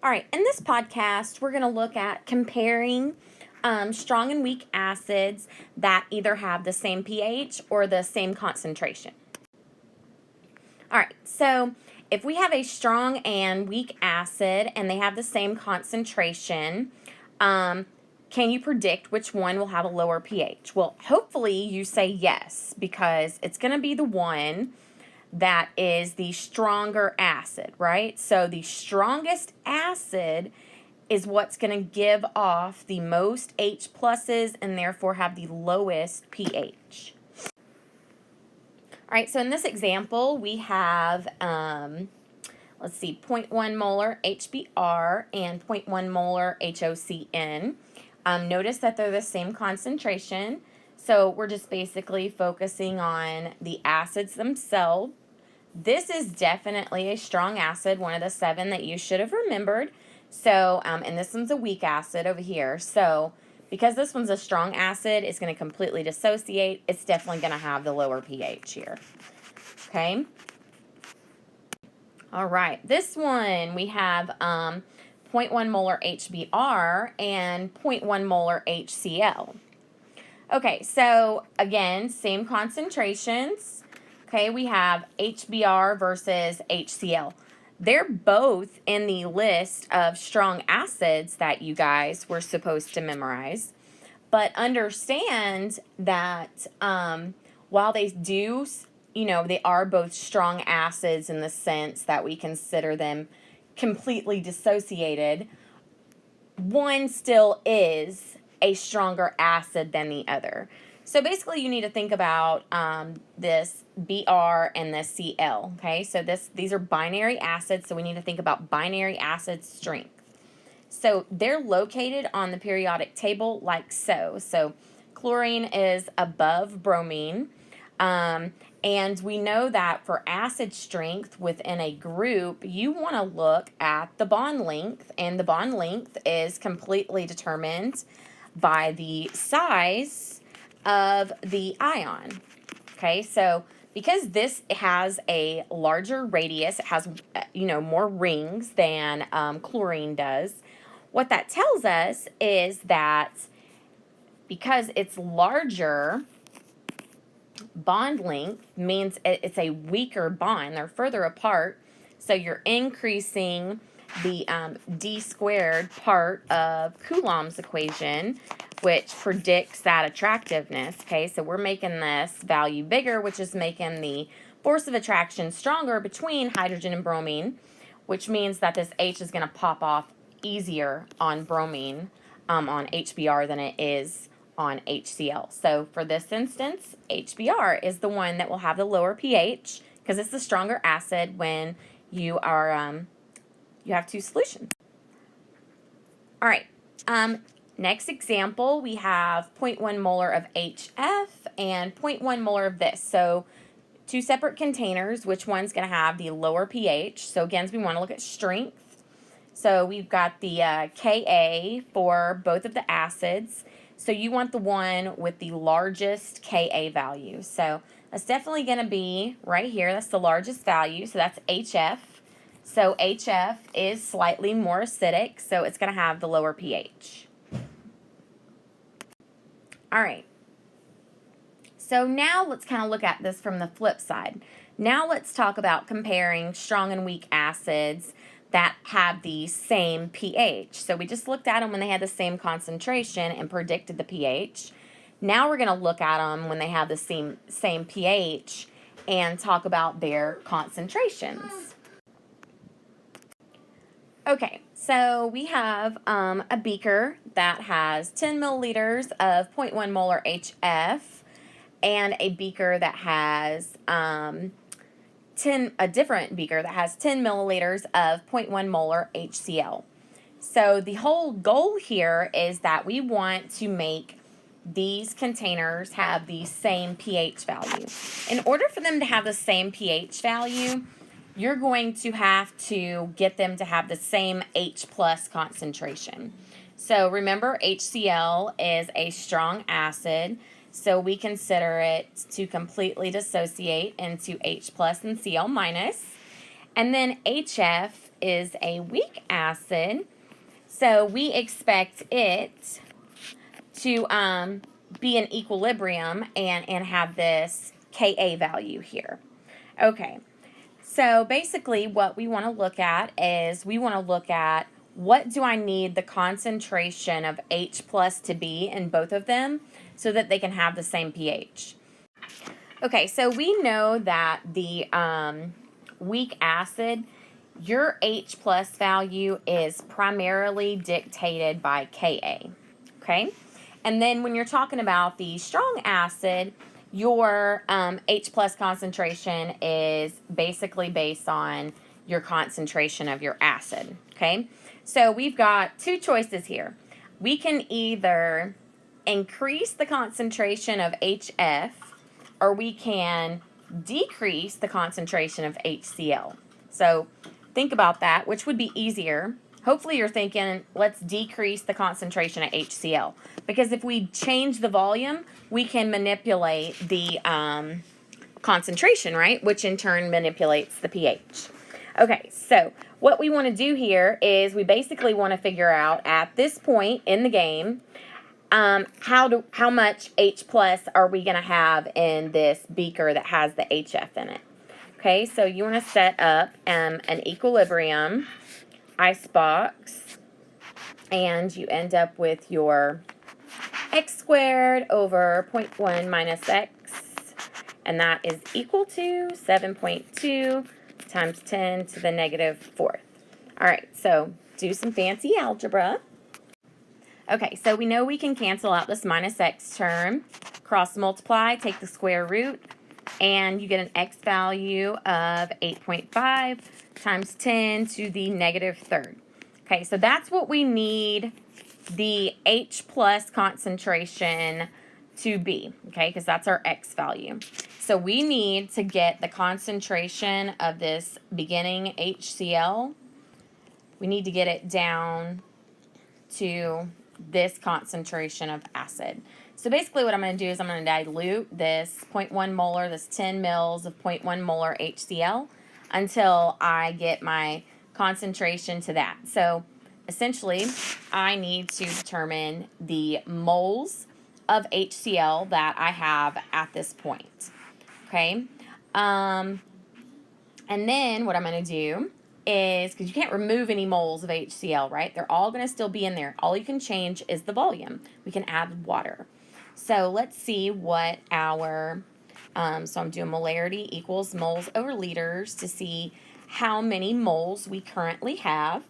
All right, in this podcast, we're going to look at comparing strong and weak acids that either have the same pH or the same concentration. All right, so if we have a strong and weak acid and they have the same concentration, can you predict which one will have a lower pH? Well, hopefully you say yes, because it's going to be the one that is the stronger acid, right? So the strongest acid is what's going to give off the most H pluses and therefore have the lowest pH. All right, so in this example, we have, let's see, 0.1 molar HBr and 0.1 molar HOCN. Notice that they're the same concentration, so we're just basically focusing on the acids themselves. This is definitely a strong acid, one of the 7 that you should have remembered. So, and this one's a weak acid over here. So, because this one's a strong acid, it's going to completely dissociate. It's definitely going to have the lower pH here. Okay? All right. This one, we have 0.1 molar HBr and 0.1 molar HCl. Okay, so again, same concentrations. Okay, we have HBr versus HCl. They're both in the list of strong acids that you guys were supposed to memorize. But understand that while they do, they are both strong acids in the sense that we consider them completely dissociated, one still is a stronger acid than the other. So basically you need to think about this Br and this Cl, okay? So these are binary acids, so we need to think about binary acid strength. So they're located on the periodic table like so. So chlorine is above bromine, and we know that for acid strength within a group, you want to look at the bond length, and the bond length is completely determined by the size of the ion. Okay, so because this has a larger radius, it has, more rings than chlorine does, what that tells us is that because it's larger, bond length means it's a weaker bond. They're further apart, so you're increasing the d squared part of Coulomb's equation, which predicts that attractiveness. Okay, so we're making this value bigger, which is making the force of attraction stronger between hydrogen and bromine, which means that this H is going to pop off easier on bromine, on HBr, than it is on HCl. So for this instance, HBr is the one that will have the lower pH because it's the stronger acid when you are you have 2 solutions. All right. Next example, we have 0.1 molar of HF and 0.1 molar of this. So 2 separate containers. Which one's going to have the lower pH? So again, we want to look at strength. So we've got the Ka for both of the acids. So you want the one with the largest Ka value. So that's definitely going to be right here. That's the largest value. So that's HF. So HF is slightly more acidic, so it's going to have the lower pH. All right. So now let's kind of look at this from the flip side. Now let's talk about comparing strong and weak acids that have the same pH. So we just looked at them when they had the same concentration and predicted the pH. Now we're going to look at them when they have the same pH and talk about their concentrations. Okay, so we have a beaker that has 10 milliliters of 0.1 molar HF and a beaker that has a different beaker that has 10 milliliters of 0.1 molar HCl. So the whole goal here is that we want to make these containers have the same pH value. In order for them to have the same pH value, you're going to have to get them to have the same H plus concentration. So remember, HCl is a strong acid, so we consider it to completely dissociate into H plus and Cl minus. And then HF is a weak acid, so we expect it to be in equilibrium and have this Ka value here. Okay, so basically what we want to look at is we want to look at what do I need the concentration of H plus to be in both of them so that they can have the same pH. Okay, so we know that the weak acid, your H plus value is primarily dictated by Ka, okay? And then when you're talking about the strong acid, your H plus concentration is basically based on your concentration of your acid, okay? So we've got two choices here. We can either increase the concentration of HF or we can decrease the concentration of HCl. So think about that, which would be easier. Hopefully you're thinking, let's decrease the concentration of HCl. Because if we change the volume, we can manipulate the concentration, right? Which in turn manipulates the pH. Okay, so what we want to do here is we basically want to figure out at this point in the game, how much H plus are we going to have in this beaker that has the HF in it. Okay, so you want to set up an equilibrium ice box, and you end up with your x squared over 0.1 minus x, and that is equal to 7.2 times 10 to the negative fourth. All right, so do some fancy algebra. Okay, so we know we can cancel out this minus x term, cross multiply, take the square root, and you get an x value of 8.5 times 10 to the negative third. Okay, so that's what we need the H plus concentration to be, okay, because that's our x value. So we need to get the concentration of this beginning HCl. We need to get it down to this concentration of acid. So basically what I'm going to do is I'm going to dilute this 0.1 molar, this 10 mils of 0.1 molar HCl until I get my concentration to that. So essentially I need to determine the moles of HCl that I have at this point. Okay? And then what I'm going to do is, because you can't remove any moles of HCl, right? They're all going to still be in there. All you can change is the volume. We can add water. So let's see what our, so I'm doing molarity equals moles over liters to see how many moles we currently have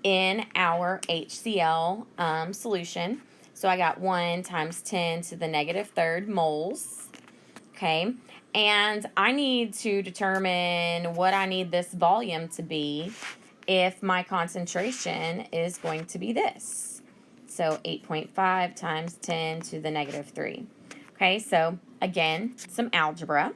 in our HCl solution. So I got 1 times 10 to the negative third moles, okay? And I need to determine what I need this volume to be if my concentration is going to be this. So 8.5 times 10 to the negative 3. Okay, so again, some algebra.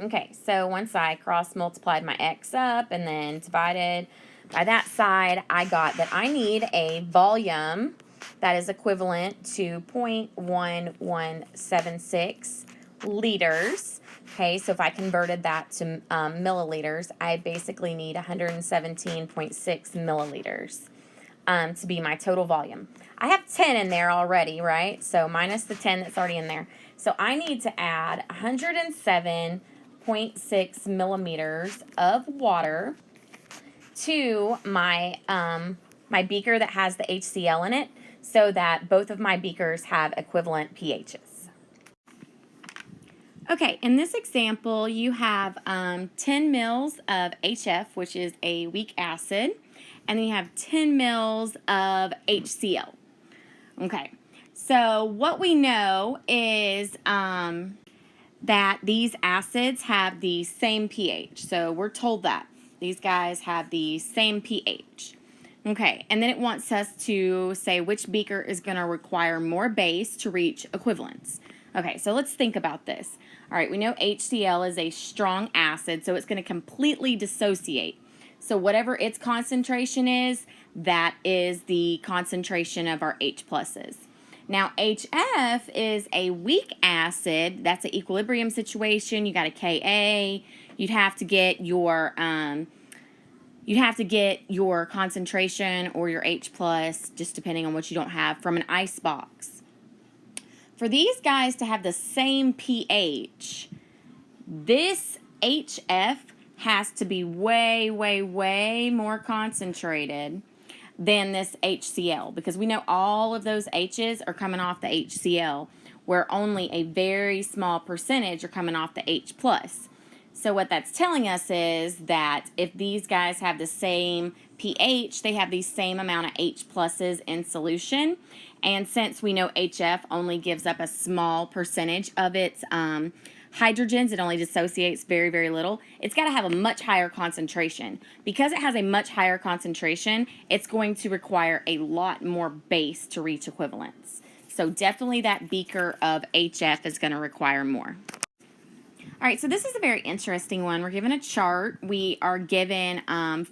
Okay, so once I cross-multiplied my x up and then divided by that side, I got that I need a volume that is equivalent to 0.1176 liters. Okay, so if I converted that to milliliters, I basically need 117.6 milliliters to be my total volume. I have 10 in there already, right? So minus the 10 that's already in there. So I need to add 107.6 millimeters of water to my my beaker that has the HCl in it, so that both of my beakers have equivalent pHs. Okay, in this example, you have 10 mils of HF, which is a weak acid, and then you have 10 mils of HCl. Okay, so what we know is that these acids have the same pH. So we're told that these guys have the same pH. Okay, and then it wants us to say which beaker is going to require more base to reach equivalence. Okay, so let's think about this. All right, we know HCl is a strong acid, so it's going to completely dissociate. So whatever its concentration is, that is the concentration of our H pluses. Now, HF is a weak acid. That's an equilibrium situation. You got a Ka, you'd have to get your concentration or your H plus, just depending on what you don't have, from an ice box. For these guys to have the same pH, this HF has to be way, way, way more concentrated than this HCl, because we know all of those H's are coming off the HCl, where only a very small percentage are coming off the H plus. So what that's telling us is that if these guys have the same pH, they have the same amount of H pluses in solution. And since we know HF only gives up a small percentage of its hydrogens, it only dissociates very, very little, it's got to have a much higher concentration. Because it has a much higher concentration, it's going to require a lot more base to reach equivalence. So definitely that beaker of HF is going to require more. All right, so this is a very interesting one. We're given a chart. We are given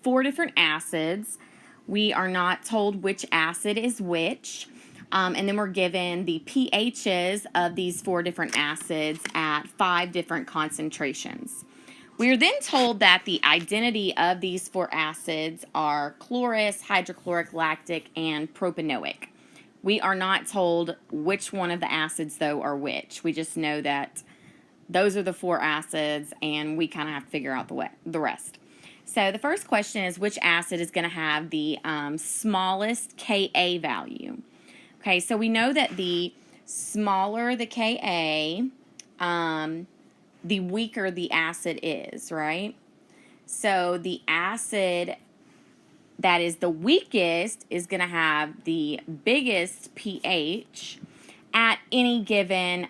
4 different acids. We are not told which acid is which. And then we're given the pHs of these 4 different acids at 5 different concentrations. We are then told that the identity of these 4 acids are chlorous, hydrochloric, lactic, and propanoic. We are not told which one of the acids, though, are which. We just know that those are the 4 acids, and we kind of have to figure out the rest. So the first question is, which acid is going to have the smallest Ka value? Okay, so we know that the smaller the Ka, the weaker the acid is, right? So the acid that is the weakest is going to have the biggest pH at any given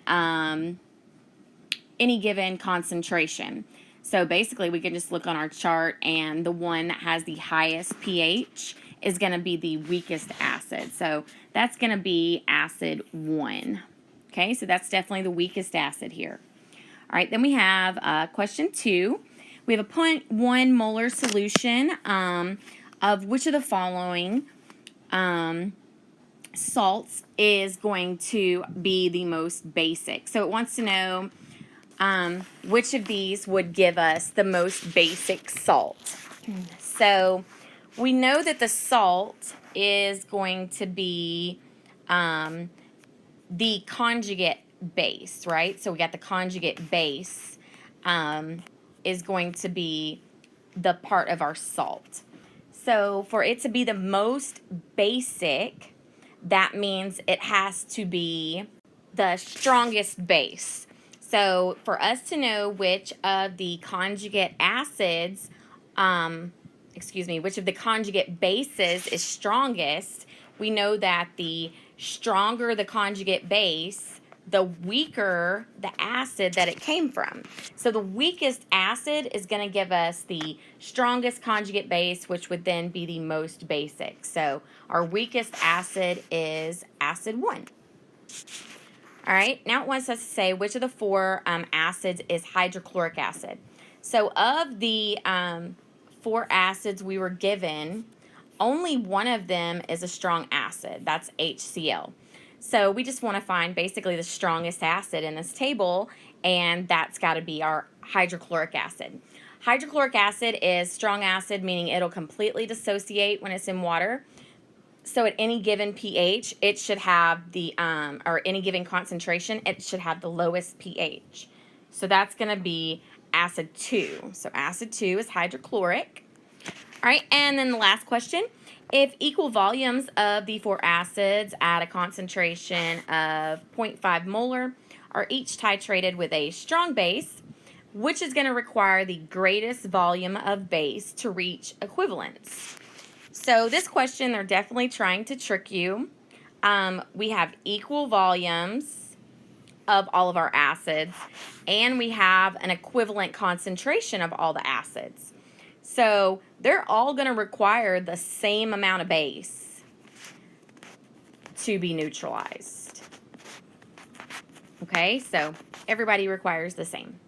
concentration. So basically we can just look on our chart, and the one that has the highest pH is going to be the weakest acid. So that's going to be acid 1. Okay, so that's definitely the weakest acid here. All right, then we have question 2. We have a 0.1 molar solution of which of the following salts is going to be the most basic. So it wants to know which of these would give us the most basic salt. So we know that the salt is going to be the conjugate base, right? So we got the conjugate base is going to be the part of our salt. So for it to be the most basic, that means it has to be the strongest base. So for us to know which of the conjugate acids, which of the conjugate bases is strongest, we know that the stronger the conjugate base, the weaker the acid that it came from. So the weakest acid is going to give us the strongest conjugate base, which would then be the most basic. So our weakest acid is acid 1. All right, now it wants us to say which of the 4 acids is hydrochloric acid. So of the 4 acids we were given, only one of them is a strong acid. That's HCl. So we just want to find basically the strongest acid in this table, and that's got to be our hydrochloric acid. Hydrochloric acid is strong acid, meaning it'll completely dissociate when it's in water. So at any given pH, it should have the, or any given concentration, it should have the lowest pH. So that's going to be acid 2. So acid 2 is hydrochloric. All right, and then the last question. If equal volumes of the 4 acids at a concentration of 0.5 molar are each titrated with a strong base, which is going to require the greatest volume of base to reach equivalence? So this question, they're definitely trying to trick you. We have equal volumes of all of our acids, and we have an equivalent concentration of all the acids. So they're all going to require the same amount of base to be neutralized. Okay, so everybody requires the same.